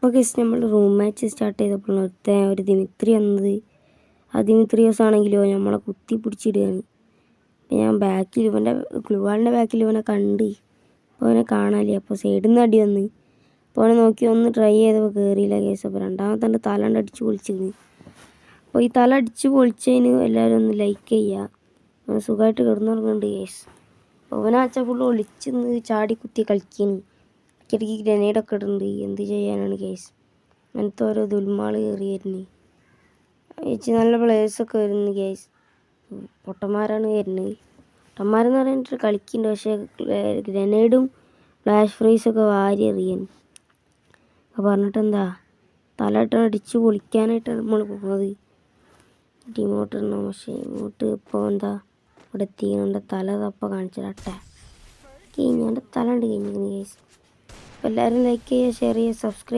അപ്പോൾ ഗൈസ് നമ്മൾ room match start ചെയ്തപ്പോൾ ഒരു ദിമിത്രി വന്നത്. ആ ദിമിത്രിയോസ് ആണെങ്കിലോ നമ്മളെ കുത്തി പിടിച്ചിടുകയാണ്. ഞാൻ ബാക്കിൽ ക്ലൂവാളിൻ്റെ ബാക്കിൽ ഇവനെ കണ്ട്. അപ്പോൾ അവനെ കാണാനില്ല. അപ്പോൾ സൈഡിൽ നിന്ന് അടി വന്ന്. അപ്പോൾ അവനെ നോക്കി ഒന്ന് ട്രൈ ചെയ്തപ്പോൾ കയറിയില്ല കേസ്. അപ്പോൾ രണ്ടാമത്തെ തല അടിച്ച് പൊളിച്ചിരുന്നു. അപ്പോൾ ഈ തല അടിച്ച് പൊളിച്ചതിന് എല്ലാവരും ഒന്ന് ലൈക്ക് ചെയ്യുക. അവൻ സുഖമായിട്ട് കിടന്നുറങ്ങുന്നുണ്ട് കേസ്. അപ്പോൾ അവനെ വെച്ചാൽ ഫുള്ള് ഒളിച്ച് നിന്ന് ചാടി കുത്തി കളിക്കുന്നു. ഇടയ്ക്കിടയ്ക്ക് ഗ്രനേഡൊക്കെ ഇടുന്നുണ്ട്. എന്ത് ചെയ്യാനാണ് കേസ്. അങ്ങനത്തെ ഓരോ ദുൽമാൾ കയറി വരുന്നത്. ചേച്ചി നല്ല പ്ലേയേഴ്സൊക്കെ വരുന്നു കേസ്. പൊട്ടന്മാരാണ് വരുന്നത്. പൊട്ടന്മാരെന്ന് പറഞ്ഞിട്ട് കളിക്കുന്നുണ്ട്. പക്ഷേ ഗ്രനേഡും ഫ്ലാഷ് ഫ്രീസൊക്കെ വാരി എറിയാൻ. അപ്പോൾ പറഞ്ഞിട്ട് എന്താ, തല ഇട്ട് അടിച്ച് പൊളിക്കാനായിട്ടാണ് നമ്മൾ പോകുന്നത്. ഇമോട്ട് ഇടണം. പക്ഷേ ഇമോട്ട് ഇപ്പോൾ എന്താ ഇവിടെ എത്തിക്കുന്നുണ്ട്. തല തപ്പ കാണിച്ചിട്ടെ കഴിഞ്ഞാണ്ട് തല ഉണ്ട് കഴിഞ്ഞിരിക്കുന്നു കേസ്. അപ്പോൾ എല്ലാവരും ലൈക്ക് ചെയ്യുക, ഷെയർ ചെയ്യുക, സബ്സ്ക്രൈബ്